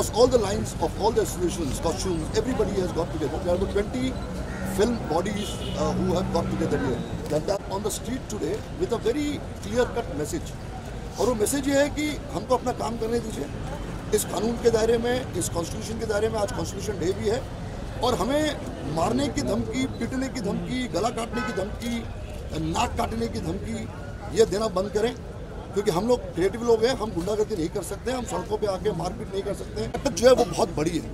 across all the lines of all the associations, costumes, everybody has got together. There are about 20 film bodies who have got together here. That are on the street today with a very clear-cut message. और वो message ये है कि हमको अपना काम करने दीजिए इस कानून के दायरे में, इस कॉन्स्टिट्यूशन के दायरे में। आज कॉन्स्टिट्यूशन डे भी है और हमें मारने की धमकी, पीटने की धमकी, गला काटने की धमकी, नाक काटने की धमकी ये देना बंद करें, क्योंकि हम लोग क्रिएटिव लोग हैं। हम गुंडागर्दी नहीं कर सकते, हम सड़कों पे आके मारपीट नहीं कर सकते। जो है वो बहुत बड़ी है।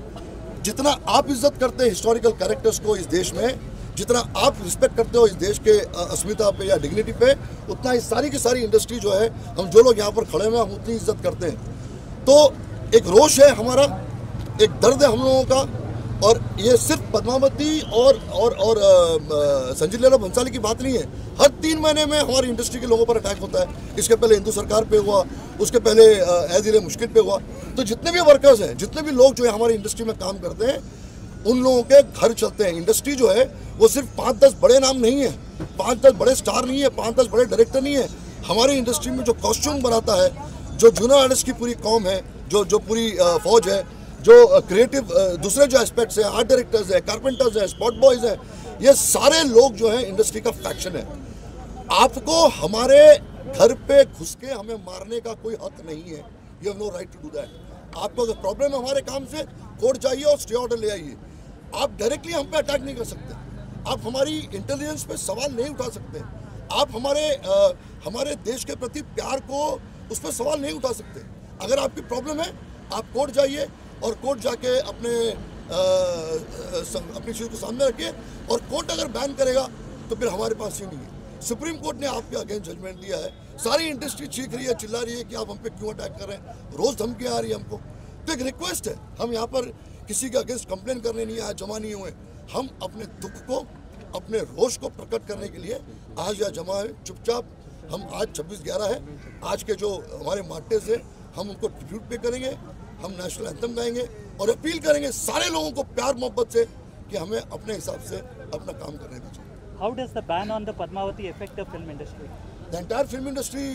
जितना आप इज्जत करते हैं हिस्टोरिकल कैरेक्टर्स को इस देश में, जितना आप रिस्पेक्ट करते हो इस देश के अस्मिता पे या डिग्निटी पे, उतना इस सारी की सारी इंडस्ट्री जो है, हम जो लोग यहाँ पर खड़े हुए हैं, हम उतनी इज्जत करते हैं। तो एक रोष है हमारा, एक दर्द है हम लोगों का, और ये सिर्फ पद्मावती और संजय लीला भंसाली की बात नहीं है। हर 3 महीने में हमारी इंडस्ट्री के लोगों पर अटैक होता है। इसके पहले हिंदू सरकार पे हुआ, उसके पहले एज़ मुश्किल पे हुआ। तो जितने भी वर्कर्स हैं, जितने भी लोग जो है हमारी इंडस्ट्री में काम करते हैं, उन लोगों के घर चलते हैं। इंडस्ट्री जो है वो सिर्फ 5-10 बड़े नाम नहीं है, 5-10 बड़े स्टार नहीं है, 5-10 बड़े डायरेक्टर नहीं है। हमारी इंडस्ट्री में जो कॉस्ट्यूम बनाता है, जो जूनियर आर्टिस्ट की पूरी कौम है, जो पूरी फौज है, जो क्रिएटिव दूसरे जो एस्पेक्ट्स हैं, आर्ट डायरेक्टर्स हैं, कारपेंटर्स हैं, स्पॉट बॉयज हैं, ये सारे लोग जो हैं इंडस्ट्री का फैक्शन है। आपको हमारे घर पे घुस के हमें मारने का कोई हक नहीं है। You have no right to do that. आपको अगर प्रॉब्लम है हमारे काम से, कोर्ट जाइए और स्टे ऑर्डर ले आइए। आप डायरेक्टली हम पे अटैक नहीं कर सकते, आप हमारी इंटेलिजेंस पे सवाल नहीं उठा सकते, आप हमारे देश के प्रति प्यार को उस पर सवाल नहीं उठा सकते। अगर आपकी प्रॉब्लम है, आप कोर्ट जाइए और कोर्ट जाके अपनी चीज़ को सामने रखिए, और कोर्ट अगर बैन करेगा तो फिर हमारे पास ही नहीं है। सुप्रीम कोर्ट ने आपके अगेंस्ट जजमेंट दिया है। सारी इंडस्ट्री चीख रही है, चिल्ला रही है कि आप हम पे क्यों अटैक कर रहे हैं, रोज़ धमकियाँ आ रही है हमको। तो एक रिक्वेस्ट है, हम यहाँ पर किसी के अगेंस्ट कंप्लेन करने नहीं आए, जमा नहीं हुए। हम अपने दुख को, अपने रोष को प्रकट करने के लिए आज यहाँ जमा है। चुपचाप हम आज 26/11 है, आज के जो हमारे मार्टर्स हैं हम उनको ट्रिब्यूट पे करेंगे, हम नेशनल एंथम गाएंगे और अपील करेंगे सारे लोगों को प्यार मोहब्बत से कि हमें अपने हिसाब से अपना काम करने दीजिए। How does the ban on the Padmavati affect the film industry? The entire film industry,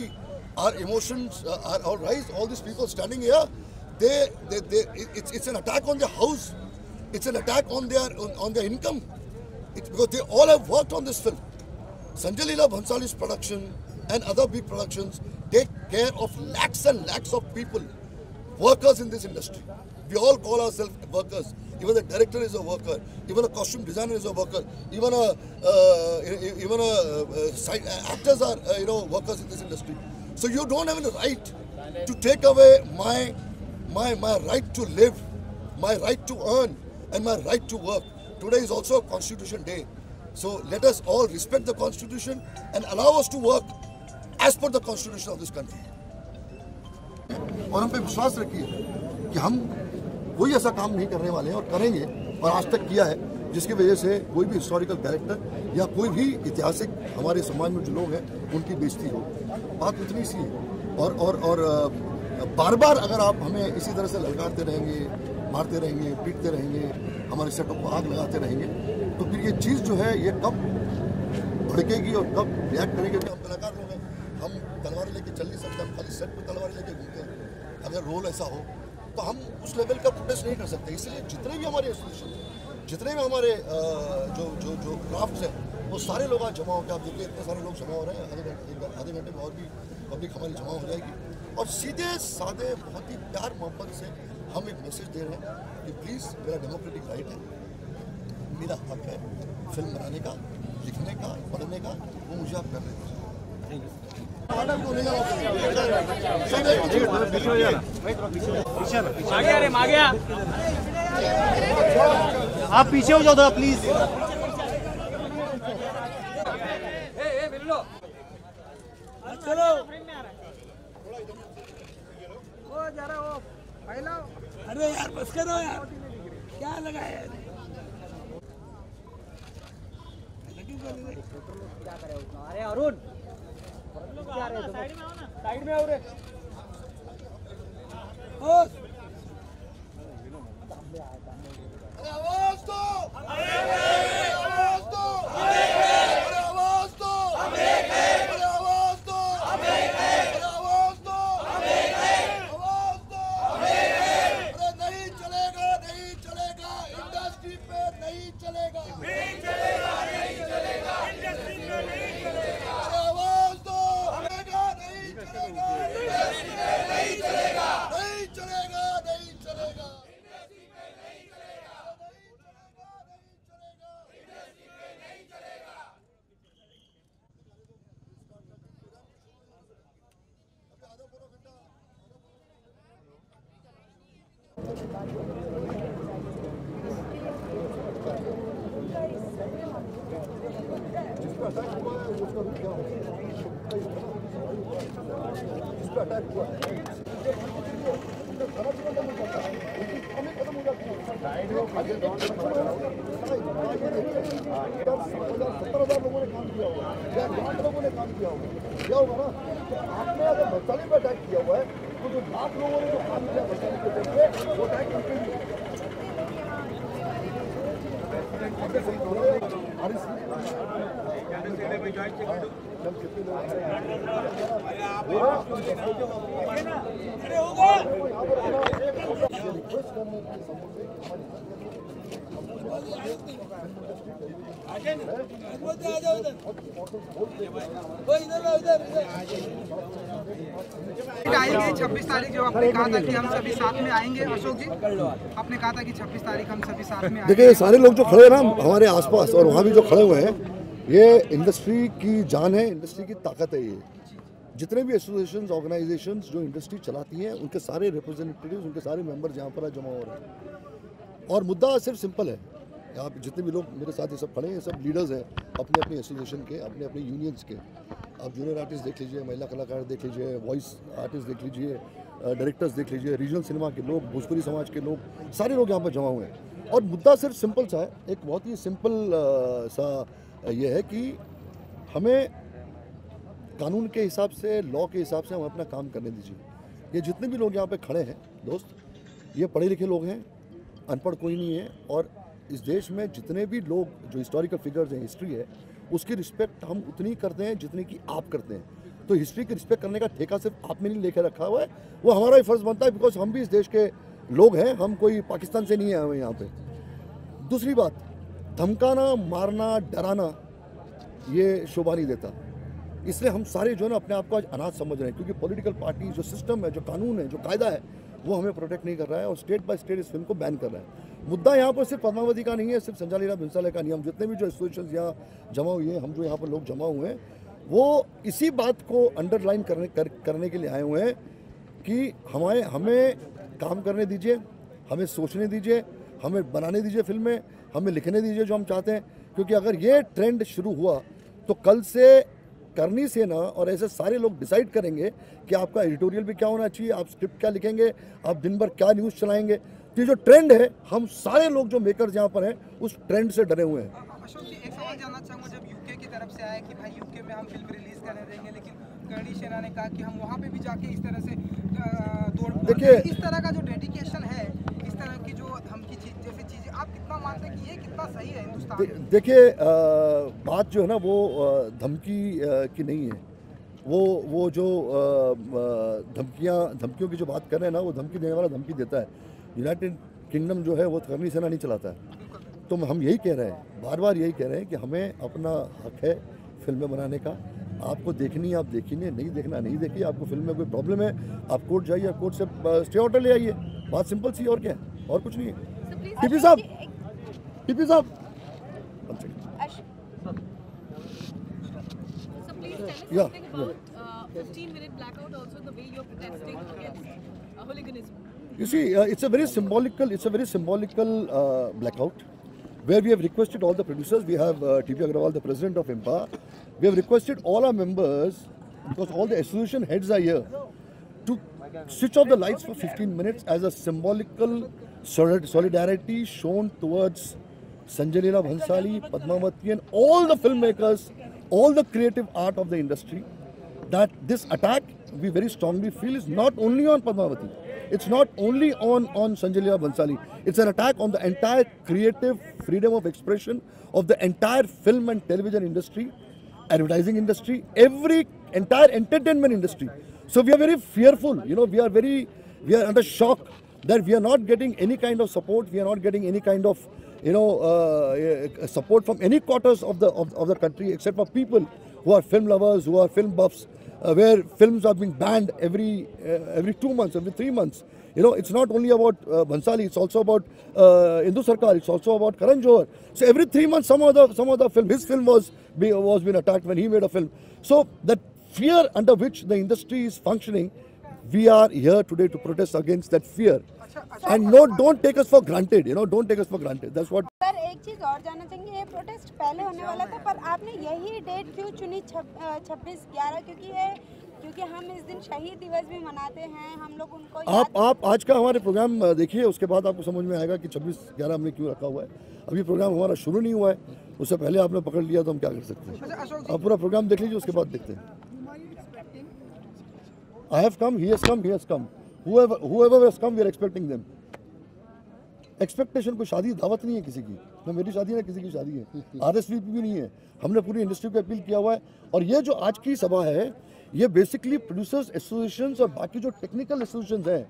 our emotions are rise. All these people standing here, it's an attack on their house. It's an attack on their income. It's because they all have worked on this film. Sanjay Leela Bhansali's production and other big productions take care of lakhs and lakhs of people, workers in this industry. We all call ourselves workers. Even the director is a worker. Even a costume designer is a worker. Even actors are workers in this industry. So you don't have any right to take away my right to live, my right to earn, and my right to work. Today is also a Constitution Day. So let us all respect the Constitution and allow us to work as per the Constitution of this country. और हम पे विश्वास रखिए कि हम कोई ऐसा काम नहीं करने वाले हैं और करेंगे, और आज तक किया है, जिसकी वजह से कोई भी हिस्टोरिकल कैरेक्टर या कोई भी ऐतिहासिक हमारे समाज में जो लोग हैं उनकी बेइज्जती हो। बात इतनी सी है। और बार बार अगर आप हमें इसी तरह से ललकारते रहेंगे, मारते रहेंगे, पीटते रहेंगे, हमारे सेटअप को आग लगाते रहेंगे, तो फिर ये चीज़ जो है ये कब भड़केगी और कब रिएक्ट करेंगे। हम कलाकार लोग हैं, हम तलवार लेके चल नहीं सकते, हम खाली सेट पर तलवार लेके घूमते हैं। अगर रोल ऐसा हो तो हम उस लेवल का प्रोटेस्ट नहीं कर सकते। इसलिए जितने भी हमारे एसोसिएशन, जितने भी हमारे जो क्राफ्ट्स हैं, वो सारे लोग आज जमा होकर, आप देखिए इतने सारे लोग जमा हो रहे हैं। आधे घंटे में और भी पब्लिक हमारी जमा हो जाएगी, और सीधे साधे बहुत ही प्यार मोहब्बत से हम एक मैसेज दे रहे हैं कि प्लीज़, मेरा डेमोक्रेटिक राइट है, मेरा हक है फिल्म बनाने का, लिखने का, पढ़ने का, वो मुझे आप करने दीजिए। आप पीछे हो जाओ थोड़ा प्लीज। चलो वो जरा वो पहला। अरे यार बस करो यार, क्या लगा है? क्या करे उतना? अरे अरुण साइड में आओ रे। आवाज दो, जिसका अटैक हुआ है उसका भी क्या होगा? जिसका अटैक हुआ है खत्म हो जाती है। 70,000 लोगों ने काम किया होगा या 1,00,000 लोगों ने काम किया होगा, क्या होगा ना? तो आपने अगर वैशाली पर अटैक किया हुआ है तो जो 1,00,000 लोगों ने जो काम किया वैशाली के देखिए वो अटैक करते ही आएंगे 26 तारीख जो आपने कहा था कि हम सभी साथ में आएंगे। अशोक जी, आपने कहा था कि 26 तारीख हम सभी साथ में आएंगे। देखिए, सारे लोग जो खड़े हैं ना हमारे आसपास और वहाँ भी जो खड़े हुए हैं, ये इंडस्ट्री की जान है, इंडस्ट्री की ताकत है। ये जितने भी एसोसिएशंस, ऑर्गेनाइजेशंस जो इंडस्ट्री चलाती हैं, उनके सारे रिप्रेजेंटेटिव्स, उनके सारे मेंबर्स यहाँ पर जमा हो रहे हैं। और मुद्दा सिर्फ सिंपल है, यहाँ पे जितने भी लोग मेरे साथ ये सब खड़े हैं, सब लीडर्स हैं अपने अपने एसोसिएशन के, अपने अपने यूनियंस के। आप जूनियर आर्टिस्ट देख लीजिए, महिला कलाकार देख लीजिए, वॉइस आर्टिस्ट देख लीजिए, डायरेक्टर्स देख लीजिए, रीजनल सिनेमा के लोग, भोजपुरी समाज के लोग, सारे लोग यहाँ पर जमा हुए हैं। और मुद्दा सिर्फ सिंपल सा है, एक बहुत ही सिंपल सा ये है कि हमें कानून के हिसाब से, लॉ के हिसाब से हम अपना काम करने दीजिए। ये जितने भी लोग यहाँ पे खड़े हैं दोस्त, ये पढ़े लिखे लोग हैं, अनपढ़ कोई नहीं है। और इस देश में जितने भी लोग जो हिस्टोरिकल फिगर्स हैं, हिस्ट्री है, उसकी रिस्पेक्ट हम उतनी करते हैं जितनी कि आप करते हैं। तो हिस्ट्री की रिस्पेक्ट करने का ठेका सिर्फ आपने नहीं लेकर रखा हुआ है, वो हमारा ही फर्ज बनता है, बिकॉज हम भी इस देश के लोग हैं, हम कोई पाकिस्तान से नहीं आए हुए यहाँ पे। दूसरी बात, धमकाना, मारना, डराना ये शोभा नहीं देता। इसलिए हम सारे जो है ना अपने आप को आज अनाथ समझ रहे हैं, क्योंकि पॉलिटिकल पार्टी जो सिस्टम है, जो कानून है, जो कायदा है, वो हमें प्रोटेक्ट नहीं कर रहा है और स्टेट बाय स्टेट इस फिल्म को बैन कर रहा है। मुद्दा यहाँ पर सिर्फ पद्मावती का नहीं है, सिर्फ संजय लीला भंसाली का नहीं है। हम जितने भी जो एसोसिएशन यहाँ जमा हुए हैं, हम जो यहाँ पर लोग जमा हुए हैं, वो इसी बात को अंडरलाइन करने के लिए आए हुए हैं कि हमें काम करने दीजिए, हमें सोचने दीजिए, हमें बनाने दीजिए फिल्में, हमें लिखने दीजिए जो हम चाहते हैं। क्योंकि अगर ये ट्रेंड शुरू हुआ तो कल से करनी से ना, और ऐसे सारे लोग डिसाइड करेंगे कि आपका एडिटोरियल भी क्या होना चाहिए, आप स्क्रिप्ट क्या लिखेंगे, आप दिन भर क्या न्यूज़ चलाएंगे। तो ये जो ट्रेंड है, हम सारे लोग जो मेकर्स यहाँ पर हैं उस ट्रेंड से डरे हुए हैं। अशोक जी, एक सवाल जानना चाहूँगा, जब यूके की तरफ से आया कि भाई यूके में हम फिल्म रिलीज करने देंगे, लेकिन करणी सेना ने कहा कि हम वहाँ पे भी जाके इस तरह से देखिए, इस तरह का जो डेडिकेशन है, इस तरह की जो धमकी जैसी चीज़ें, आप कितना मानते हैं कि ये कितना सही है हिंदुस्तान? देखिए, बात जो है ना वो धमकी की नहीं है। वो जो धमकियों की जो बात कर रहे हैं ना, वो धमकी देने वाला धमकी देता है। यूनाइटेड किंगडम जो है वो करनी सेना नहीं चलाता है। तो हम यही कह रहे हैं, बार बार यही कह रहे हैं कि हमें अपना हक है फिल्में बनाने का। आपको देखनी है आप देखिए, नहीं देखना नहीं देखिए। आपको फिल्म में कोई प्रॉब्लम है, आप कोर्ट जाइए, कोर्ट से स्टे ऑर्डर ले आइए। बात सिंपल सी, और क्या है, और कुछ नहीं है। टीपी साहब, टीपी साहब, Yeah. 15-minute blackout also, the way you're protesting against hooliganism. You see, it's a very symbolical blackout, where we have requested all the producers. We have T.P. Agrawal, the president of Empire. We have requested all our members, because all the association heads are here, to switch off the lights for 15 minutes as a symbolical solidarity shown towards Sanjay Leela Bhansali, Padmavati, and all the filmmakers, all the creative art of the industry. That this attack, we very strongly feel, is not only on Padmavati. It's not only on Sanjay Leela Bhansali. It's an attack on the entire creative freedom of expression of the entire film and television industry, advertising industry, entire entertainment industry. So we are very fearful. You know, we are under shock that we are not getting any kind of support. We are not getting any kind of support from any quarters of the country, except for people who are film lovers, who are film buffs, where films are being banned every 2 months, every 3 months. You know, it's not only about Bhansali, it's also about Indu Sarkar, it's also about Karan Johar. So every 3 months, some other film, his film was being attacked when he made a film. So that fear under which the industry is functioning We are here today to protest against that fear. And no, don't take us for granted. Don't take us for granted. That's what. Sir एक चीज़ और जानना चाहेंगे, ये protest पहले होने वाला था पर आपने यही डेट क्यों चुनी 26/11? क्योंकि हम इस दिन शहीद दिवस भी मनाते हैं, हम लोग उनको आप आज का हमारे प्रोग्राम देखिए, उसके बाद आपको समझ में आएगा कि 26/11 हमने क्यों रखा हुआ है। अभी प्रोग्राम हमारा शुरू नहीं हुआ है, उससे पहले आपने पकड़ लिया तो हम क्या कर सकते हैं। आप पूरा प्रोग्राम देख लीजिए, उसके बाद देखते हैं। I have come, he has come. Whoever has come, we are expecting them. Expectation कोई शादी दावत नहीं है किसी की, ना मेरी शादी ना किसी की शादी है, RSVP भी नहीं है। हमने पूरी इंडस्ट्री को अपील किया हुआ है। और ये जो आज की सभा है, ये बेसिकली प्रोड्यूसर्स एसोसिएशंस और बाकी जो टेक्निकल एसोसिएशंस हैं,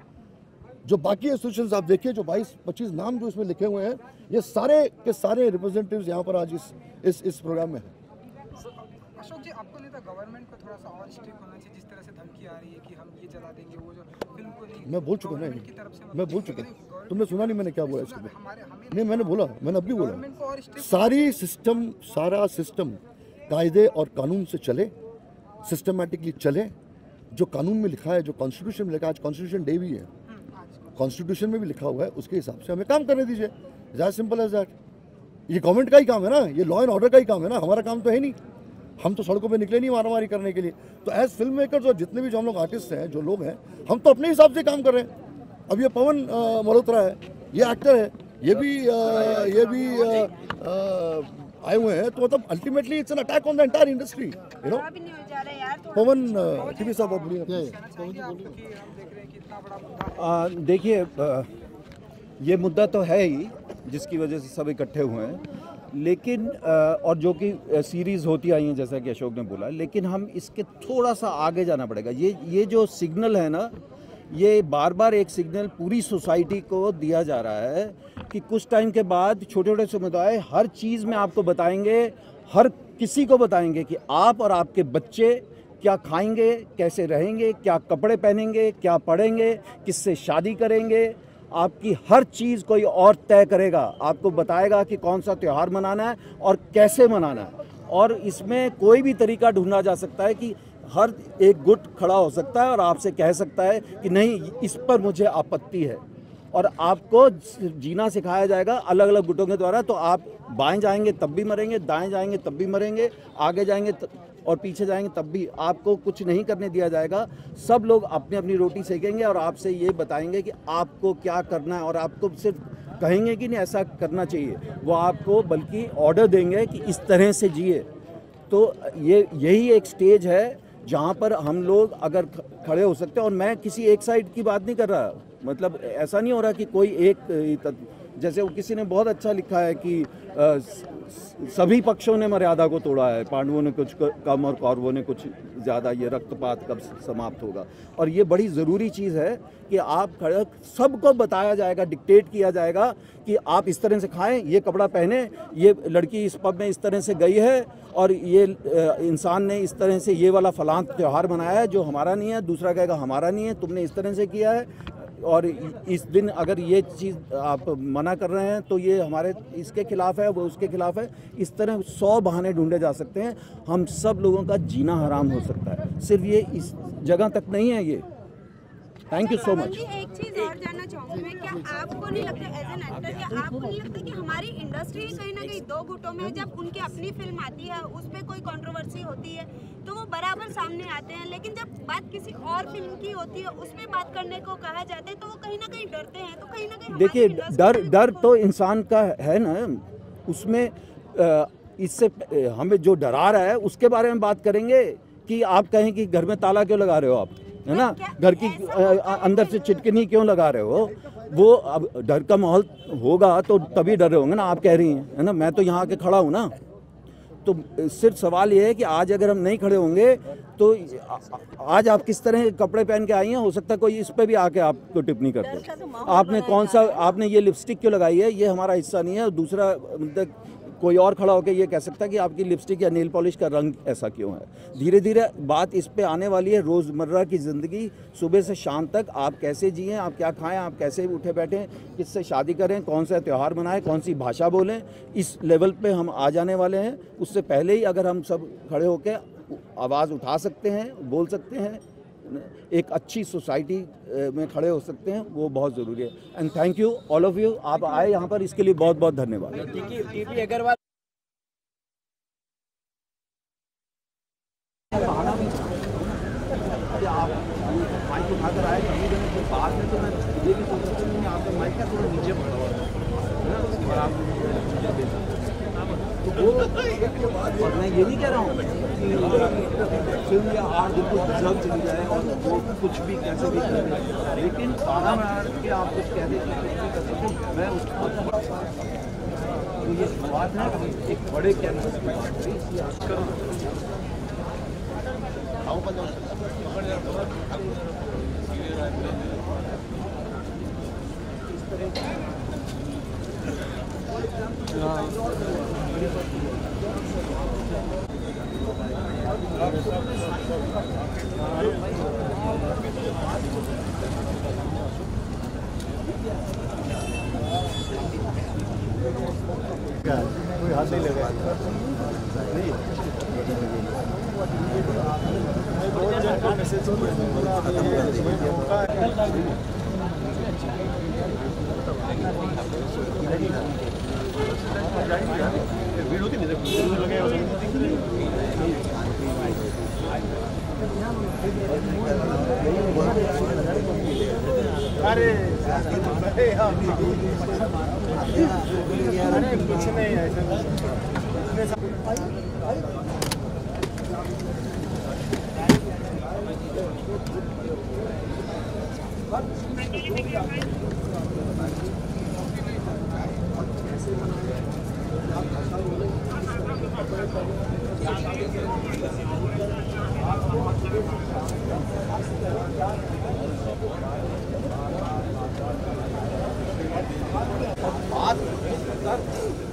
जो बाकी एसोसिएशंस आप देखिए, जो 22-25 नाम जो इसमें लिखे हुए हैं, ये सारे के सारे रिप्रेजेंटेटिव्स यहाँ पर आज इस प्रोग्राम में हैं। अशोक जी, आपको नहीं था गवर्नमेंट को थोड़ा सा और स्ट्रिक्ट होना चाहिए? जिस तरह से धमकी आ रही है कि हम ये जला देंगे, वो जो फिल्म को नहीं, मैं बोल चुका नहीं, मैं बोल चुका। तुमने सुना नहीं मैंने क्या बोला इसके लिए? नहीं, मैंने बोला, मैंने अब भी बोला, सारा सिस्टम कायदे और कानून से चले, सिस्टमैटिकली चले। जो कानून में लिखा है, जो कॉन्स्टिट्यूशन में लिखा है, आज कॉन्स्टिट्यूशन डे भी है, कॉन्स्टिट्यूशन में भी लिखा हुआ है, उसके हिसाब से हमें काम करने दीजिए। As simple as that. ये गवर्नमेंट का ही काम है ना, ये लॉ एंड ऑर्डर का ही काम है ना, हमारा काम तो है नहीं। हम तो सड़कों पे निकले नहीं मारामारी करने के लिए। तो एज फिल्म मेकर्स और जितने भी जो हम लोग आर्टिस्ट हैं, जो लोग हैं, हम तो अपने हिसाब से काम कर रहे हैं। अब ये पवन मल्होत्रा है, ये एक्टर है, ये भी आए हुए हैं, तो मतलब ultimately it's an attack on the entire industry, Pawan TV साहब आप बोलिए। देखिए, ये मुद्दा तो है ही जिसकी वजह से सब इकट्ठे हुए हैं, लेकिन और जो कि सीरीज़ होती आई हैं जैसा कि अशोक ने बोला, लेकिन हम इसके थोड़ा सा आगे जाना पड़ेगा। ये जो सिग्नल है ना, ये बार बार एक सिग्नल पूरी सोसाइटी को दिया जा रहा है कि कुछ टाइम के बाद छोटे छोटे समुदाय हर चीज़ में आपको बताएंगे, हर किसी को बताएंगे कि आप और आपके बच्चे क्या खाएंगे, कैसे रहेंगे, क्या कपड़े पहनेंगे, क्या पढ़ेंगे, किससे शादी करेंगे। आपकी हर चीज़ कोई और तय करेगा, आपको बताएगा कि कौन सा त्यौहार मनाना है और कैसे मनाना है। और इसमें कोई भी तरीका ढूंढा जा सकता है कि हर एक गुट खड़ा हो सकता है और आपसे कह सकता है कि नहीं, इस पर मुझे आपत्ति है। और आपको जीना सिखाया जाएगा अलग अलग गुटों के द्वारा। तो आप बाएं जाएंगे तब भी मरेंगे, दाएं जाएंगे तब भी मरेंगे, आगे जाएंगे और पीछे जाएंगे तब भी। आपको कुछ नहीं करने दिया जाएगा। सब लोग अपनी अपनी रोटी सेकेंगे और आपसे ये बताएंगे कि आपको क्या करना है। और आपको सिर्फ कहेंगे कि नहीं ऐसा करना चाहिए, वो आपको बल्कि ऑर्डर देंगे कि इस तरह से जिए। तो यही एक स्टेज है जहाँ पर हम लोग अगर खड़े हो सकते हैं। और मैं किसी एक साइड की बात नहीं कर रहा, मतलब ऐसा नहीं हो रहा कि कोई एक, जैसे वो किसी ने बहुत अच्छा लिखा है कि सभी पक्षों ने मर्यादा को तोड़ा है, पांडवों ने कुछ कम और कौरवों ने कुछ ज़्यादा, ये रक्तपात कब समाप्त होगा। और ये बड़ी ज़रूरी चीज़ है कि आप खड़े, सबको बताया जाएगा, डिक्टेट किया जाएगा कि आप इस तरह से खाएं, ये कपड़ा पहने, ये लड़की इस पब में इस तरह से गई है और ये इंसान ने इस तरह से ये वाला फलां त्यौहार मनाया है जो हमारा नहीं है। दूसरा कहेगा हमारा नहीं है, तुमने इस तरह से किया है और इस दिन अगर ये चीज़ आप मना कर रहे हैं तो ये हमारे इसके खिलाफ है, वो उसके खिलाफ है। इस तरह 100 बहाने ढूंढे जा सकते हैं। हम सब लोगों का जीना हराम हो सकता है। सिर्फ ये इस जगह तक नहीं है ये। Thank you so much. एक चीज़ और जानना चाहूँगी मैं, क्या आपको नहीं लगता एज एन एक्टर, क्या आपको नहीं लगता कि हमारी इंडस्ट्री कहीं ना कहीं दो गुटों में है? जब उनकी अपनी फिल्म आती है, उस पर कोई कंट्रोवर्सी होती है तो वो बराबर सामने आते हैं, लेकिन जब बात किसी और फिल्म की होती है, उस पर बात करने को कहा जाता है तो वो कहीं ना कहीं डरते हैं। तो कहीं ना कहीं देखिए, डर तो इंसान का है ना, उसमें इससे हमें जो डरा रहा है उसके बारे में बात करेंगे कि आप कहें कि घर में ताला क्यों लगा रहे हो आप, है ना, घर की अंदर से चिटकनी क्यों लगा रहे हो। वो अब डर का माहौल होगा तो तभी डर रहे होंगे ना, आप कह रही हैं, है ना। मैं तो यहाँ आके खड़ा हूँ ना। तो सिर्फ सवाल ये है कि आज अगर हम नहीं खड़े होंगे तो आज आप किस तरह के कपड़े पहन के आई हैं, हो सकता है कोई इस पे भी आके आपको टिप्पणी करते। आपने कौन सा, आपने ये लिपस्टिक क्यों लगाई है, ये हमारा हिस्सा नहीं है। दूसरा मतलब कोई और खड़ा होकर ये कह सकता है कि आपकी लिपस्टिक या नेल पॉलिश का रंग ऐसा क्यों है। धीरे धीरे बात इस पे आने वाली है। रोज़मर्रा की ज़िंदगी सुबह से शाम तक आप कैसे जिएं, आप क्या खाएं, आप कैसे उठे बैठें, किससे शादी करें, कौन सा त्यौहार मनाएं, कौन सी भाषा बोलें, इस लेवल पे हम आ जाने वाले हैं। उससे पहले ही अगर हम सब खड़े होकर आवाज़ उठा सकते हैं, बोल सकते हैं, एक अच्छी सोसाइटी में खड़े हो सकते हैं, वो बहुत ज़रूरी है। And thank you all of you, आप आए यहाँ पर, इसके लिए बहुत बहुत धन्यवाद। टीपी अग्रवाल आप माइक उठाकर आए बाद में, तो मैं ये भी सोच रहा हूँ आपका माइक का थोड़ा नीचे पड़ा हुआ है और आप तो वो, और मैं ये नहीं कह रहा हूँ कि फिल्म या आर्ट बिल्कुल डिजर्व चली जाए और वो कुछ भी कैसे भी करें, लेकिन गाना मार के आप कुछ कह दें मैं उसको, तो ये शुरुआत है एक बड़े कैनवस पे। कोई हाथ नहीं लगा अरे कुछ नहीं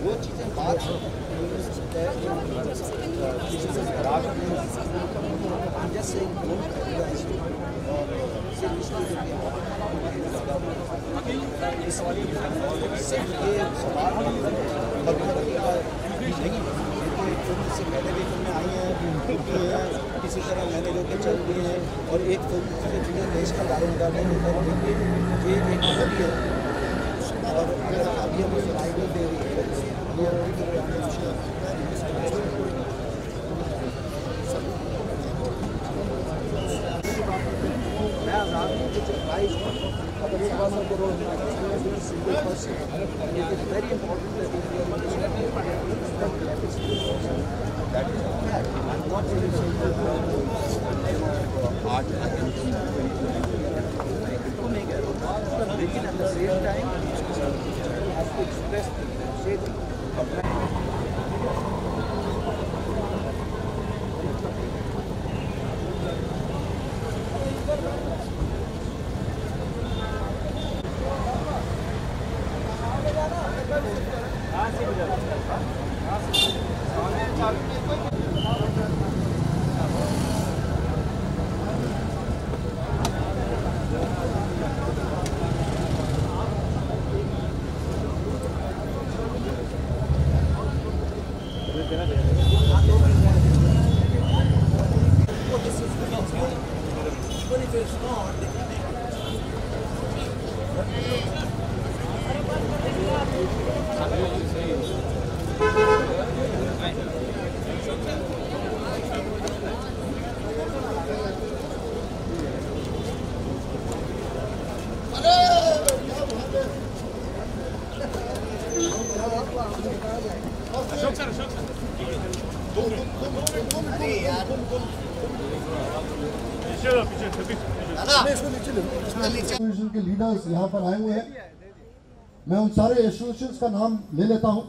वो चीज़ें बात इससे पहले भी फिल्में आई हैं, किसी तरह मैंने लोग चल रही हैं, और एक फिल्म देश का दारोमदार नहीं होता, ये एक हॉबी है। और अगर अभी हमें सुनाई दे रही है very important that that is I'm not really saying that art लेकिन at the same time has to express say association के लीडर्स यहाँ पर आए हुए हैं। मैं उन सारे एसोसिएशंस का नाम ले लेता हूँ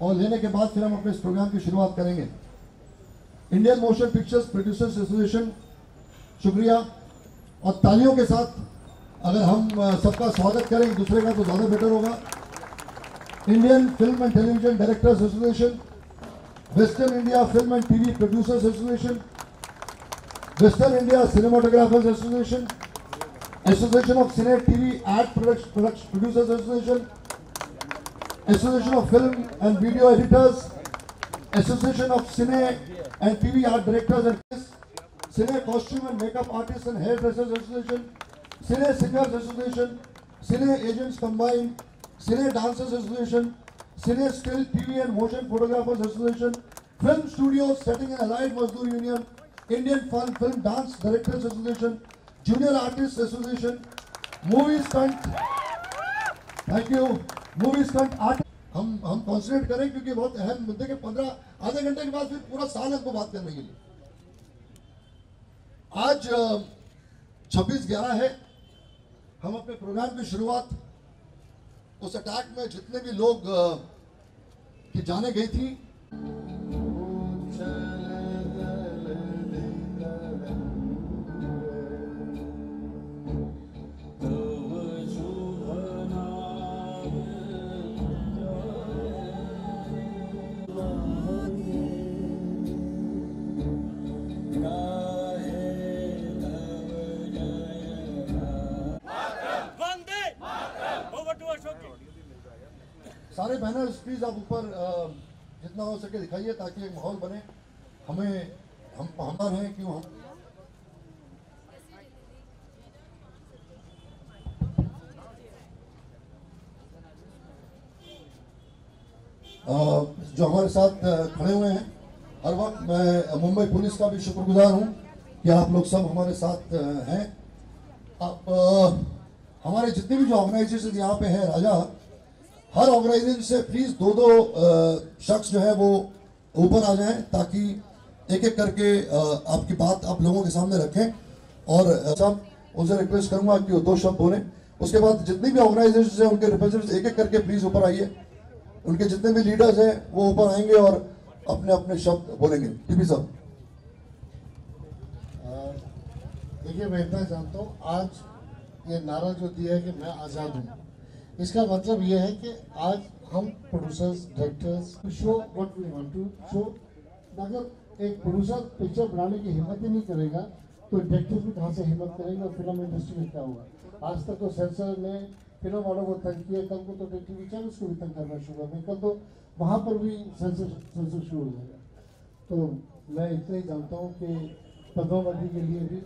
और लेने के बाद फिर हम अपने इस प्रोग्राम की शुरुआत करेंगे। Indian motion pictures producers association, शुक्रिया। और तालियों के साथ अगर हम सबका स्वागत करें एक दूसरे का तो ज़्यादा बेटर होगा। Indian film and television directors association, western India film and TV producers association, Western India Cinematographers Association, Association of Cine TV Ad Producers Association, Association of Film and Video Editors, Association of Cine and TV Art Directors and Cine Costume and Makeup Artists and Hairdressers Association, Cine Singers Association, Cine Agents Combined, Cine Dancers Association, Cine Still TV and Motion Photographers Association, Film Studios Setting and Allied Mazdoor Union, Indian Film Dance Directors Association, Junior Artists Association, Movie Stunt, thank you, Movie Stunt Art. हम concentrate करें क्योंकि बहुत अहम मुद्दे के 15 आधे घंटे के बाद फिर पूरा साल हमको बात करने के लिए। आज 26/11 है, हम अपने प्रोग्राम की शुरुआत उस अटैक में जितने भी लोग की जाने गई थी, सारे बैनर्स प्लीज आप ऊपर जितना हो सके दिखाइए ताकि एक माहौल बने। हम हैं क्यों हम जो हमारे साथ खड़े हुए हैं हर वक्त, मैं मुंबई पुलिस का भी शुक्रगुजार हूं कि आप लोग सब हमारे साथ हैं। आप हमारे जितने भी जो ऑर्गेनाइजेशन यहाँ पे हैं राजा, हर ऑर्गेनाइजेशन से प्लीज दो शख्स जो है वो ऊपर आ जाएं ताकि एक एक करके आपकी बात आप लोगों के सामने रखें। और सब उनसे रिक्वेस्ट करूंगा कि वो 2 शब्द बोलें। उसके बाद जितनी भी ऑर्गेनाइजेशन हैं उनके रिप्रेजेंटेटिव्स एक एक करके प्लीज ऊपर आइए। उनके जितने भी लीडर्स हैं वो ऊपर आएंगे और अपने अपने शब्द बोलेंगे। टीपी साहब। देखिए, मैं इतना जानता हूँ, आज ये नारा जो दिया है कि मैं आज़ाद हूँ, इसका मतलब ये है कि आज हम producers, directors show what we want to show. अगर एक प्रोड्यूसर पिक्चर बनाने की हिम्मत ही नहीं करेगा तो डायरेक्टर भी कहाँ से हिम्मत करेंगे और फिल्म इंडस्ट्री में क्या होगा। आज तक तो सेंसर ने फिल्म वालों को तंग किया, कल को तो टीवी चैनल्स को भी तंग करना शुरू कर दें, कल तो वहाँ पर भी सेंसर शुरू हो जाएगा। तो मैं इतना ही जानता हूँ कि पद्मावती के लिए भी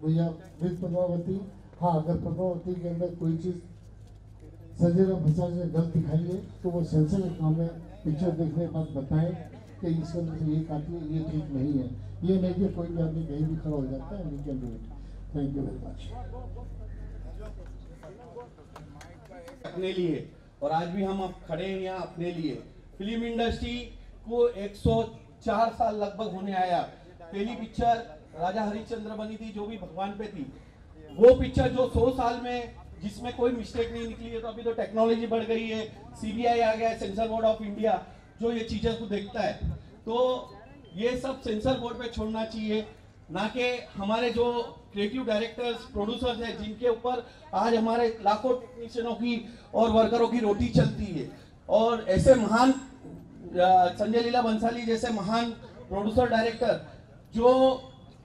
भैया विद पद्मावती, हाँ, अगर पद्मावती के अंदर कोई चीज़ संजय राम भंसाली ने गलत दिखाई है तो वो सेंसर के काम में पिक्चर देखने के बाद बताएं कि इसके अंदर से ये काटिए, ये ठीक नहीं है। ये नहीं कि कोई भी आदमी कहीं भी खड़ा हो जाता है। We can do it. Thank you very much. अपने लिए, और आज भी हम अब खड़े हैं यहाँ अपने लिए। फिल्म इंडस्ट्री को 104 साल लगभग होने आया। पहली पिक्चर राजा हरिश्चंद्र बनी थी जो भी भगवान पे थी। वो पिक्चर जो 100 साल में जिसमें कोई मिस्टेक नहीं निकली है। तो अभी तो टेक्नोलॉजी बढ़ गई है, सीबीआई आ गया है, सेंसर बोर्ड ऑफ इंडिया जो ये चीजें को देखता है। तो ये सब सेंसर बोर्ड पे छोड़ना चाहिए, ना कि हमारे जो क्रिएटिव डायरेक्टर्स, प्रोड्यूसर्स हैं जिनके ऊपर आज हमारे लाखों टेक्नीशियनों की और वर्करों की रोटी चलती है। और ऐसे महान संजय लीला बंसाली जैसे महान प्रोड्यूसर डायरेक्टर, जो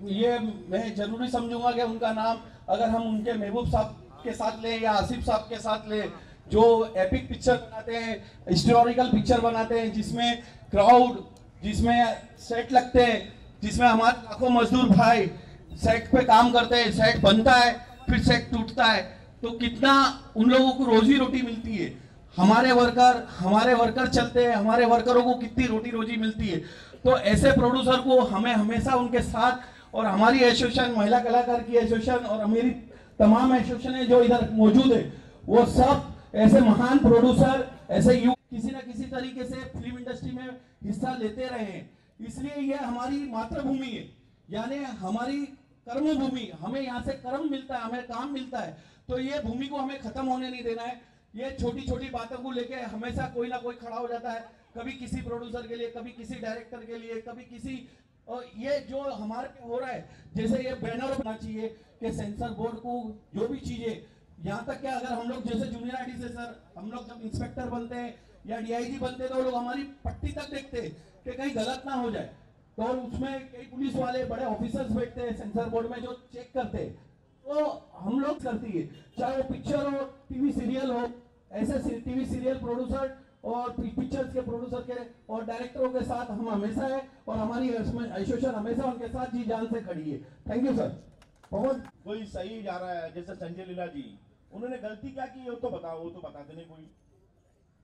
ये मैं जरूरी समझूंगा कि उनका नाम अगर हम उनके महबूब साहब के साथ ले या आसिफ साहब के साथ ले, जो एपिक पिक्चर बनाते हैं, हिस्टोरिकल पिक्चर बनाते हैं, जिसमें क्राउड, जिसमें सेट लगते हैं, जिसमें हमारे लाखों मजदूर भाई सेट पे काम करते हैं, सेट बनता है फिर सेट टूटता है, तो कितना उन लोगों को रोजी रोटी मिलती है। हमारे वर्कर चलते हैं, हमारे वर्करों को कितनी रोजी मिलती है। तो ऐसे प्रोड्यूसर को हमें हमेशा उनके साथ, और हमारी एसोसिएशन, महिला कलाकार की एसोसिएशन और मेरी तमाम एसोसिएशन जो इधर मौजूद है, वो सब ऐसे महान प्रोड्यूसर, ऐसे युवा किसी न किसी तरीके से फिल्म इंडस्ट्री में हिस्सा लेते रहे हैं। इसलिए ये हमारी मातृभूमि है, यानी हमारी कर्म भूमि। हमें यहाँ से कर्म मिलता है, हमें काम मिलता है, तो ये भूमि को हमें खत्म होने नहीं देना है। ये छोटी छोटी बातों को लेके हमेशा कोई ना कोई खड़ा हो जाता है, कभी किसी प्रोड्यूसर के लिए, कभी किसी डायरेक्टर के लिए, कभी किसी, और ये जो हमारे पे हो रहा है, जैसे ये बैनर होना चाहिए कि सेंसर बोर्ड को जो भी चीजें, यहाँ तक कि अगर हम लोग जैसे जूनियर आईटी से सर, हम लोग जब इंस्पेक्टर बनते हैं या डीआईजी बनते हैं तो लोग हमारी पट्टी तक देखते हैं कि कहीं गलत ना हो जाए। तो और उसमें कई पुलिस वाले बड़े ऑफिसर्स बैठते हैं सेंसर बोर्ड में जो चेक करते हैं, तो हम लोग करती है, चाहे वो पिक्चर हो, टीवी सीरियल हो। ऐसे टीवी सीरियल प्रोड्यूसर और पिक्चर्स के प्रोड्यूसर के और डायरेक्टरों के साथ हम हमेशा है और हमारी एसोसिएशन हमेशा उनके साथ जी जान से खड़ी है। Thank you sir. पवन कोई सही जा रहा है, जैसे संजय लीला जी, उन्होंने गलती क्या की वो तो बताओ, वो तो बताते नहीं कोई।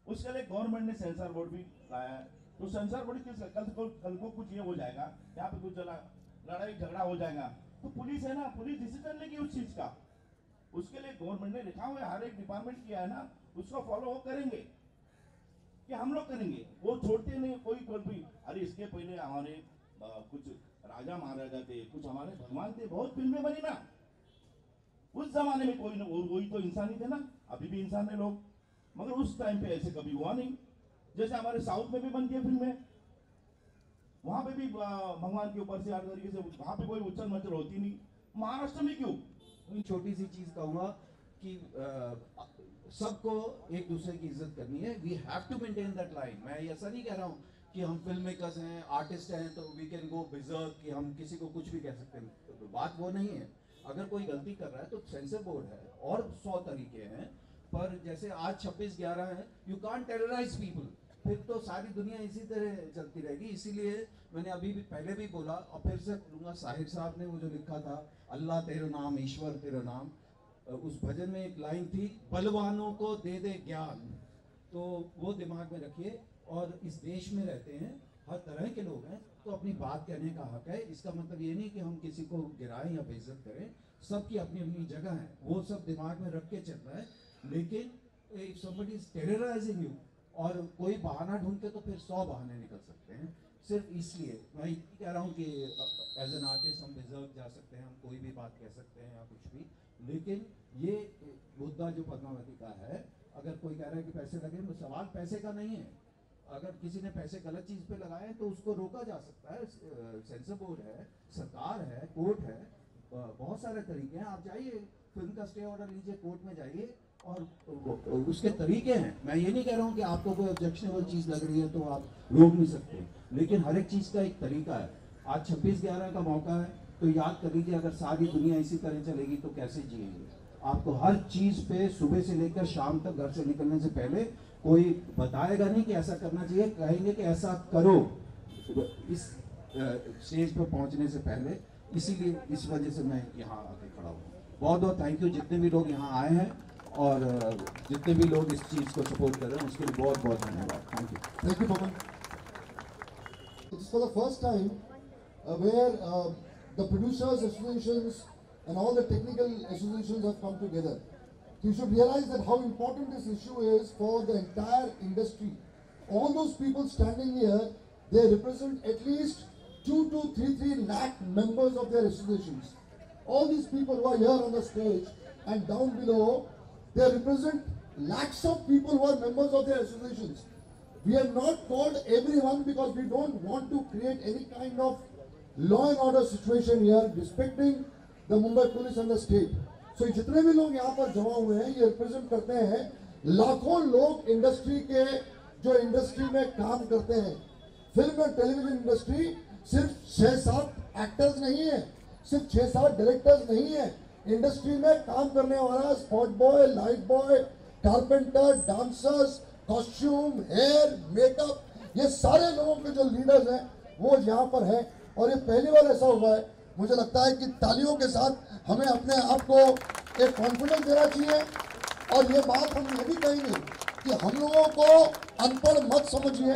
उसके लिए गवर्नमेंट ने सेंसर बोर्ड भी लाया है, तो सेंसर बोर्ड किस कल को कुछ ये हो जाएगा, यहाँ पे कुछ लड़ाई झगड़ा हो जाएगा, तो पुलिस है ना, पुलिस डिसीजन लेगी उस चीज का। उसके लिए गवर्नमेंट ने लिखा हुआ है, हर एक डिपार्टमेंट किया है ना, उसको फॉलो वो करेंगे कि हम लोग करेंगे, वो छोड़ते नहीं कोई भी। अरे इसके पहले हमारे कुछ राजा महाराजा थे, कुछ हमारे भगवान थे, बहुत फिल्में बनी ना उस जमाने में, कोई वही तो इंसान ही थे ना, अभी भी इंसान है लोग, मगर उस टाइम पे ऐसे कभी हुआ नहीं। जैसे हमारे साउथ में भी बनती है फिल्में, वहां पे भी भगवान के ऊपर से हर तरीके से, वहां पे कोई उछल मचल होती नहीं, महाराष्ट्र में क्यों? छोटी सी चीज कहूंगा कि सबको एक दूसरे की इज्जत करनी है। We have to maintain that line. मैं ऐसा नहीं कह रहा हूँ कि हम फिल्म मेकर्स हैं, आर्टिस्ट हैं, तो वी कैन गो बिजर्क कि हम किसी को कुछ भी कह सकते हैं, तो बात वो नहीं है। अगर कोई गलती कर रहा है तो सेंसर बोर्ड है और 100 तरीके हैं, पर जैसे आज 26/11 है, यू कांट टेरराइज पीपल, फिर तो सारी दुनिया इसी तरह चलती रहेगी। इसीलिए मैंने अभी भी पहले भी बोला और फिर से बोलूँगा, साहिर साहब ने वो जो लिखा था, अल्लाह तेरा नाम, ईश्वर तेरा नाम, उस भजन में एक लाइन थी, बलवानों को दे दे ज्ञान, तो वो दिमाग में रखिए। और इस देश में रहते हैं, हर तरह के लोग हैं, तो अपनी बात कहने का हक है। इसका मतलब ये नहीं कि हम किसी को गिराएं या बेइज्जत करें, सबकी अपनी अपनी जगह है, वो सब दिमाग में रख के चलना है। लेकिन if somebody is terrorising you और कोई बहाना ढूंढते तो फिर 100 बहाने निकल सकते हैं। सिर्फ इसलिए मैं ये कह रहा हूँ कि एज एन आर्टिस्ट हम रिजर्व जा सकते हैं, हम कोई भी बात कह सकते हैं या कुछ भी, लेकिन ये मुद्दा जो पद्मावती का है, अगर कोई कह रहा है कि पैसे लगे, तो सवाल पैसे का नहीं है। अगर किसी ने पैसे गलत चीज़ पे लगाए तो उसको रोका जा सकता है। सेंसर बोर्ड है, सरकार है, कोर्ट है, बहुत सारे तरीके हैं। आप जाइए, फिल्म का स्टे ऑर्डर लीजिए, कोर्ट में जाइए, और उसके तरीके हैं। मैं ये नहीं कह रहा हूँ कि आपको कोई ऑब्जेक्शनेबल चीज़ लग रही है तो आप रोक नहीं सकते, लेकिन हर एक चीज़ का एक तरीका है। आज 26/11 का मौका है, तो याद कर लीजिए, अगर सारी दुनिया इसी तरह चलेगी तो कैसे जिएंगे। आपको हर चीज़ पे सुबह से लेकर शाम तक घर से निकलने से पहले कोई बताएगा नहीं कि ऐसा करना चाहिए, कहेंगे कि ऐसा करो इस स्टेज पर पहुंचने से पहले। इसीलिए इस वजह से मैं यहाँ आके खड़ा हूँ। बहुत बहुत थैंक यू जितने भी लोग यहाँ आए हैं और जितने भी लोग इस चीज़ को सपोर्ट कर रहे हैं, उसके लिए बहुत बहुत धन्यवाद। Thank you. Thank you, Pawan. It's for the first time where the producers associations and all the technical associations have come together. You should realize that how important this issue is for the entire industry. All those people standing here, they represent at least 2 to 3 lakh members of their associations. All these people who are here on the stage and down below, they represent lakhs of people who are members of their associations. We have not called everyone because we don't want to create any kind of law and order situation here, respecting the Mumbai police and the state. So जितने भी लोग यहाँ पर जमा हुए हैं, ये represent करते हैं लाखों लोग इंडस्ट्री के, जो इंडस्ट्री में काम करते हैं। फिल्म और टेलीविजन इंडस्ट्री सिर्फ 6-7 एक्टर्स नहीं है, सिर्फ 6-7 डायरेक्टर्स नहीं है। इंडस्ट्री में काम करने वाला spot boy, light boy, carpenter, dancers, costume, hair, makeup, ये सारे लोगों के जो लीडर्स हैं वो यहाँ पर हैं। और ये पहली बार ऐसा हुआ है। मुझे लगता है कि तालियों के साथ हमें अपने आप को एक कॉन्फिडेंस देना चाहिए। और ये बात हम ये भी कहेंगे कि हम लोगों को अनपढ़ मत समझिए,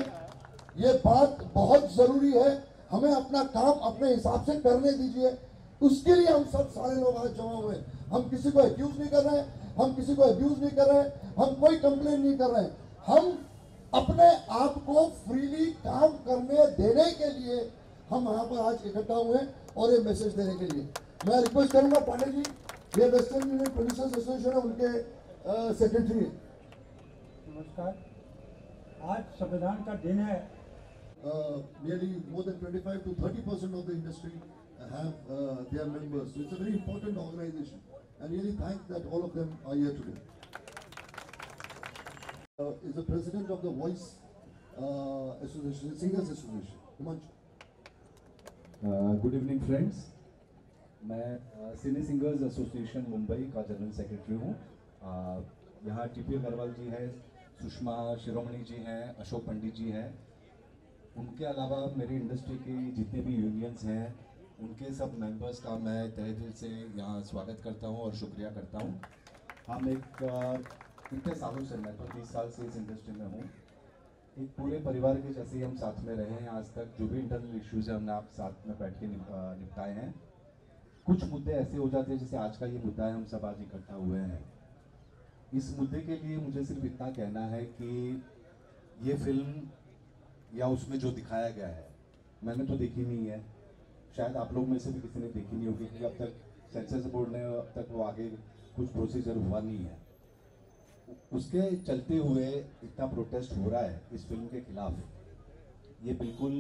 ये बात बहुत ज़रूरी है। हमें अपना काम अपने हिसाब से करने दीजिए, उसके लिए हम सब सारे लोग आज जमा हुए हैं। हम किसी को एक्यूज नहीं कर रहे हैं, हम किसी को अब्यूज नहीं कर रहे हैं, हम कोई कंप्लेन नहीं कर रहे हैं। हम अपने आप को फ्रीली काम करने देने के लिए हम यहाँ पर आज इकट्ठा हुए हैं और ये मैसेज देने के लिए। मैं रिक्वेस्ट करूंगा पांडे जी, ये वेस्टर्न यूनियन प्रोड्यूसर्स एसोसिएशन है, उनके सेक्रेटरी है। नमस्कार। आज संविधान का दिन है। Nearly more than 25 to 30% of the industry have their members. So it's a very important organization, and really thank that all of them are here today. Is the president of the Voice Association, Singers Association, Himanshu. Good evening friends, मैं सिने singers association Mumbai का general secretary हूँ। यहाँ TP Agarwal जी हैं, सुषमा शिरोमणि जी हैं, अशोक पंडित जी हैं, उनके अलावा मेरी इंडस्ट्री के जितने भी यूनियंस हैं उनके सब मेंबर्स का मैं तहे दिल से यहाँ स्वागत करता हूँ और शुक्रिया करता हूँ। हम कितने सालों से, मैं तो 30 साल से इस इंडस्ट्री में हूँ, एक पूरे परिवार के जैसे ही हम साथ में रहे हैं आज तक। जो भी इंटरनल इश्यूज़ हैं हमने आप साथ में बैठ के निपटाए हैं। कुछ मुद्दे ऐसे हो जाते हैं जैसे आज का ये मुद्दा है, हम सब आज इकट्ठा हुए हैं। इस मुद्दे के लिए मुझे सिर्फ इतना कहना है कि ये फिल्म या उसमें जो दिखाया गया है, मैंने तो देखी नहीं है, शायद आप लोग में से भी किसी ने देखी नहीं होगी, क्योंकि अब तक सेंसर बोर्ड ने अब तक वो आगे कुछ प्रोसीजर हुआ नहीं है। उसके चलते हुए इतना प्रोटेस्ट हो रहा है इस फिल्म के खिलाफ, ये बिल्कुल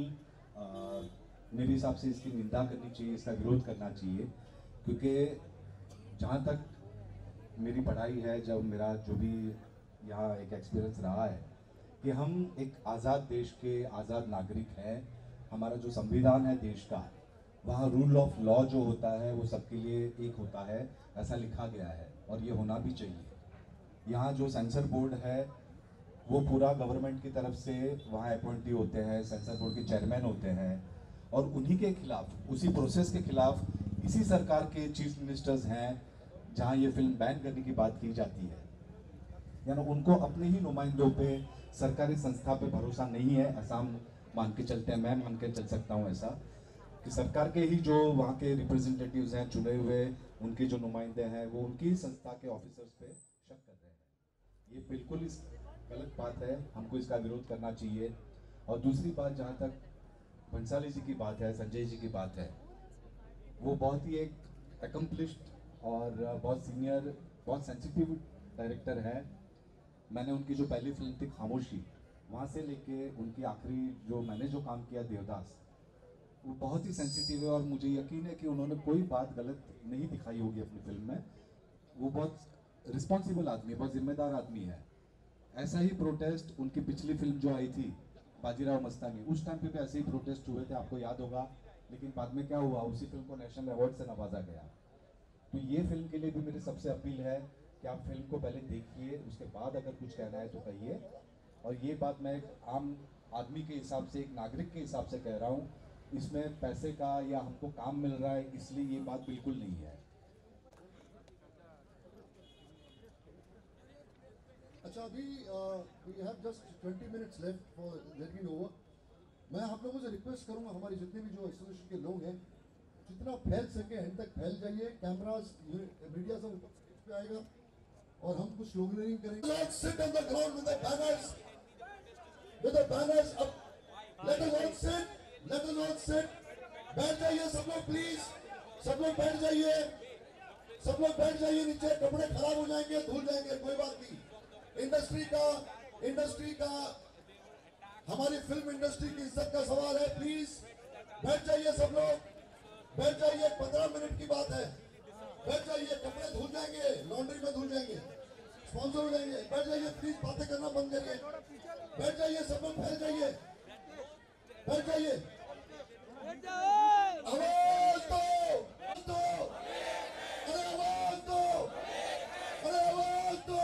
मेरे हिसाब से इसकी निंदा करनी चाहिए, इसका विरोध करना चाहिए। क्योंकि जहाँ तक मेरी पढ़ाई है, जब मेरा जो भी यहाँ एक एक्सपीरियंस रहा है कि हम एक आज़ाद देश के आज़ाद नागरिक हैं, हमारा जो संविधान है देश का, वहाँ रूल ऑफ लॉ जो होता है वो सबके लिए एक होता है, ऐसा लिखा गया है और ये होना भी चाहिए। यहाँ जो सेंसर बोर्ड है वो पूरा गवर्नमेंट की तरफ से वहाँ अपॉइंटी होते हैं, सेंसर बोर्ड के चेयरमैन होते हैं, और उन्हीं के खिलाफ, उसी प्रोसेस के खिलाफ इसी सरकार के चीफ मिनिस्टर्स हैं जहाँ ये फिल्म बैन करने की बात की जाती है। यानी उनको अपने ही नुमाइंदों पे, सरकारी संस्था पे भरोसा नहीं है, ऐसा हम मान के चलते हैं। मैं मान के चल सकता हूँ ऐसा कि सरकार के ही जो वहाँ के रिप्रेजेंटेटिव्स हैं, चुने हुए उनके जो नुमाइंदे हैं, वो उनकी संस्था के ऑफिसर्स पे शक कर रहे हैं। ये बिल्कुल इस गलत बात है, हमको इसका विरोध करना चाहिए। और दूसरी बात, जहाँ तक भंसाली जी की बात है, संजय जी की बात है, वो बहुत ही एक एकम्प्लिश्ड और बहुत सीनियर, बहुत सेंसिटिव डायरेक्टर है। मैंने उनकी जो पहली फिल्म थी खामोशी, वहाँ से लेके उनकी आखिरी जो मैंने जो काम किया देवदास, वो बहुत ही सेंसिटिव है और मुझे यकीन है कि उन्होंने कोई बात गलत नहीं दिखाई होगी अपनी फिल्म में। वो बहुत रिस्पॉन्सिबल आदमी है, बहुत जिम्मेदार आदमी है। ऐसा ही प्रोटेस्ट उनकी पिछली फिल्म जो आई थी बाजीराव मस्तानी, उस टाइम पे भी ऐसे ही प्रोटेस्ट हुए थे, आपको याद होगा। लेकिन बाद में क्या हुआ, उसी फिल्म को नेशनल अवार्ड से नवाजा गया। तो ये फिल्म के लिए भी मेरी सबसे अपील है कि आप फिल्म को पहले देखिए, उसके बाद अगर कुछ कहना है तो कहिए। और ये बात मैं एक आम आदमी के हिसाब से, एक नागरिक के हिसाब से कह रहा हूँ, इसमें पैसे का या हमको काम मिल रहा है इसलिए ये बात बिल्कुल नहीं है। अच्छा, अभी we have just 20 minutes left for getting over. मैं आप लोगों से रिक्वेस्ट करूंगा, हमारे जितने भी जो एसोसिएशन के लोग हैं, जितना फैल सके एंड तक फैल जाइए। कैमरास, मीडिया सब ऊपर पे आएगा और हम कुछ स्लोगनिंग करेंगे। Let's sit on the ground with the banners, up. Let us all sit. बैठ जाइए सब लोग, प्लीज सब लोग बैठ जाइए, सब लोग बैठ जाइए नीचे। कपड़े खराब हो जाएंगे, धुल जाएंगे, कोई बात नहीं। इंडस्ट्री का हमारी फिल्म इंडस्ट्री की इज्जत का सवाल है। प्लीज बैठ जाइए सब लोग, बैठ जाइए। 15 मिनट की बात है, बैठ जाइए। कपड़े धुल जाएंगे, लॉन्ड्री में धुल जाएंगे, स्पॉन्सर हो जाएंगे। बैठ जाइए प्लीज, बातें करना बंद करिए। बैठ जाइए सब लोग, फैल जाइए, बैठ जाइए। आवाज दो, अरे आवाज दो, अरे आवाज दो,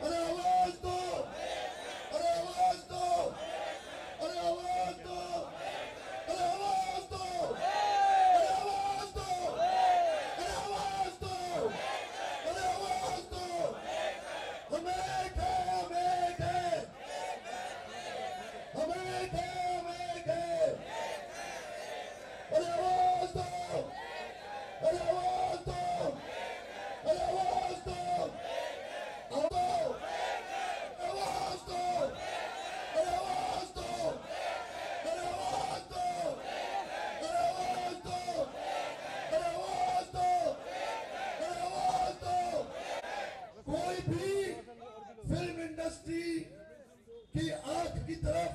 अरे आवाज दो, अरे आवाज दो, अरे आवाज दो, अरे आवाज दो, अरे आवाज दो, अरे आवाज दो, अरे आवाज दो। हम एक है, हम एक है, हम एक है, हम एक है। अरे आवाज दो, अरे आवाज दो, अरे आवाज दो, आवाज दो, अरे आवाज दो, अरे आवाज दो, अरे आवाज दो, अरे आवाज दो, अरे आवाज दो। कोई भी फिल्म इंडस्ट्री की आंख की तरफ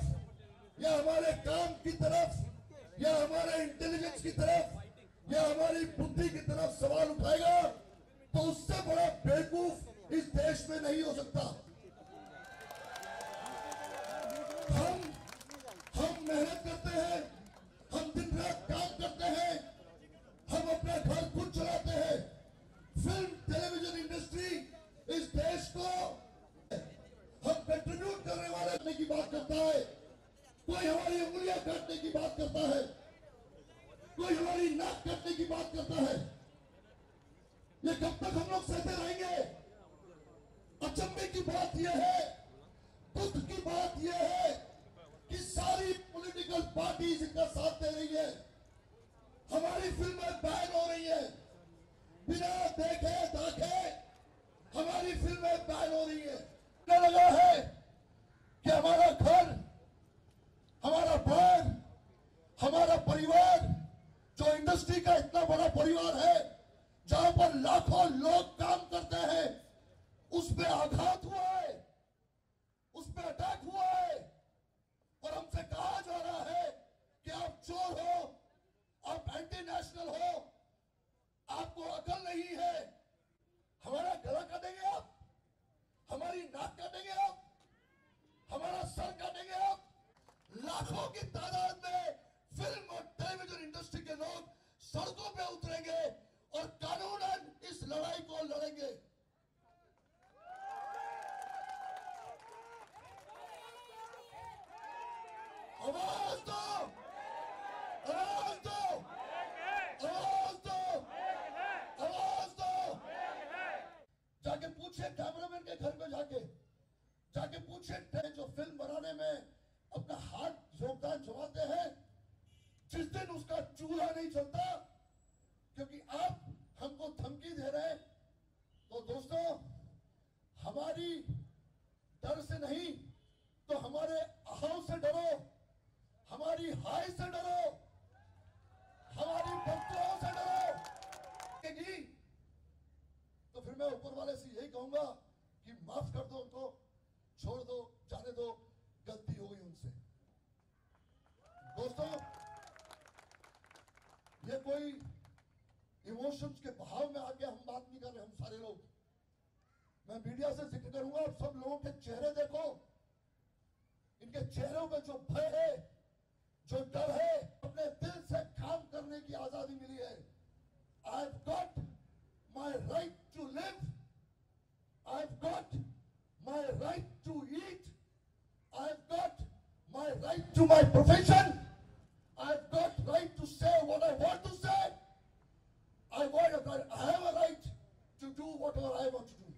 या हमारे काम की तरफ या हमारे इंटेलिजेंस की तरफ या हमारी बुद्धि की तरफ सवाल उठाएगा तो उससे बड़ा बेवकूफ इस देश में नहीं हो सकता। हम मेहनत करते हैं, हम दिन रात काम करते हैं, हम अपना घर खुद चलाते हैं। फिल्म टेलीविजन इंडस्ट्री इस देश को, हम करता है, कोई हमारी उंगलियां काटने की बात करता है, कोई हमारी नाक काटने की बात करता है। ये कब तक हम लोग सहते रहेंगे? अचंभे की बात यह है, दुख की बात यह है कि सारी पॉलिटिकल पार्टीज इनका साथ दे रही है। हमारी फिल्में बैन हो रही है, बिना देखे दाखे हमारी फिल्में बैन हो रही है। लगा है कि हमारा घर, हमारा बाग, हमारा परिवार, जो इंडस्ट्री का इतना बड़ा परिवार है, जहां पर लाखों लोग काम करते हैं, उस पे आघात हुआ है, उस पे अटैक हुआ है। और हमसे कहा जा रहा है कि आप चोर हो, आप एंटी नेशनल हो, आपको अकल नहीं है। हमारा गला काटेंगे आप, हमारी नाक काटेंगे आप, हमारा सर काटेंगे आप। लाखों की तादाद में फिल्म और टेलीविजन इंडस्ट्री के लोग सड़कों पे उतरेंगे और कानूनन इस लड़ाई को लड़ेंगे। आवाज दो, आवाज दो, आवाज दो, आवाज दो। जाके पूछिए कैमरामैन के घर पे, जाके पूछिए जो फिल्म बनाने में अपना हाथ योगदान जमाते हैं, जिस दिन उसका चूल्हा नहीं चलता क्योंकि आप हमको धमकी दे रहे हैं। तो दोस्तों, हमारी डर से नहीं तो हमारे अहाव से डरो, हमारी हाय से डरो, हमारी बच्चों से डरो। तो फिर मैं ऊपर वाले से यही कहूंगा कि माफ कर दो उनको, छोड़ दो, जाने दो, गलती हो गई उनसे। दोस्तों, ये कोई इमोशंस के बहाव में आके हम बात नहीं कर रहे, हम सारे लोग। मैं मीडिया से जिक्र करूंगा, आप सब लोगों के चेहरे देखो, इनके चेहरों पे जो भय है, जो डर है, अपने दिल से काम करने की आजादी मिली है। I've got my right to live. I've got my right to eat. I've got my right to my profession. I've got right to say what I want to say. I have a right to do whatever I want to do.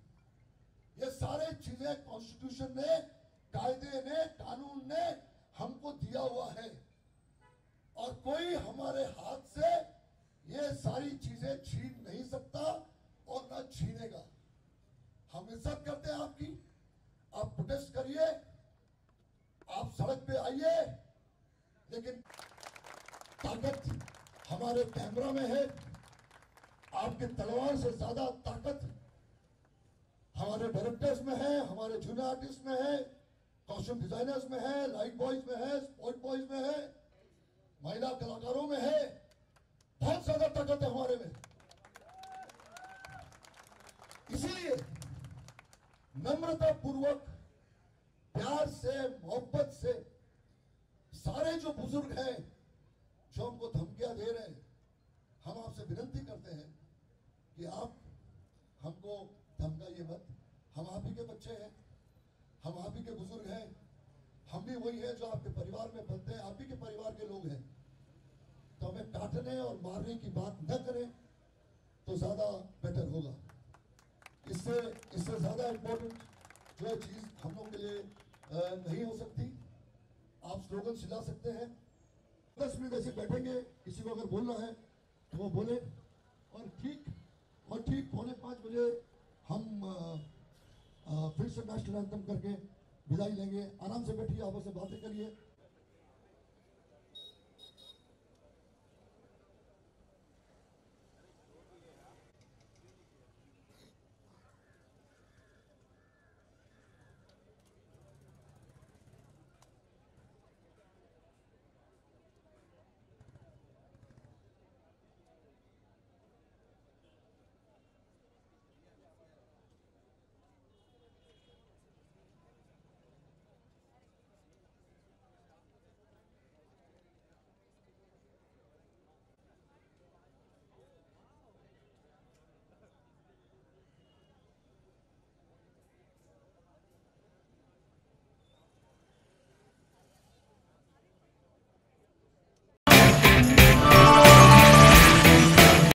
ये सारे चीजें constitution ने, कायदे ने, कानून ने हमको दिया हुआ है और कोई हमारे हाथ से ये सारी चीजें छीन नहीं सकता और न छीनेगा। हम इज्जत करते हैं आपकी, आप प्रोटेस्ट करिए, आप सड़क पे आइए, लेकिन ताकत हमारे कैमरा में है। आपके तलवार से ज्यादा ताकत हमारे डायरेक्टर्स में है, हमारे जूनियर आर्टिस्ट में है, कॉस्ट्यूम डिजाइनर्स में है, लाइट बॉयज में है, स्पोर्ट बॉयज में है, महिला कलाकारों में है। बहुत ज्यादा ताकत है हमारे में। इसीलिए नम्रता पूर्वक, प्यार से, मोहब्बत से सारे जो बुजुर्ग हैं जो हमको धमकियां दे रहे हैं, हम आपसे विनती करते हैं कि आप हमको धमकाइए मत। हम आप ही के बच्चे हैं, हम आप ही के बुजुर्ग हैं, हम भी वही हैं जो आपके परिवार में पलते हैं, आप ही के परिवार के लोग हैं। तो हमें काटने और मारने की बात न करें तो ज्यादा बेटर होगा। इससे ज्यादा इम्पोर्टेंट जो चीज हम लोग के लिए नहीं हो सकती। आप स्लोगन सिला सकते हैं, 10 मिनट ऐसे बैठेंगे, किसी को अगर बोलना है तो वो बोले, और ठीक 4:45 बजे हम फिर से नेशनल एंथम करके विदाई लेंगे। आराम से बैठिए, आपस में बातें करिए।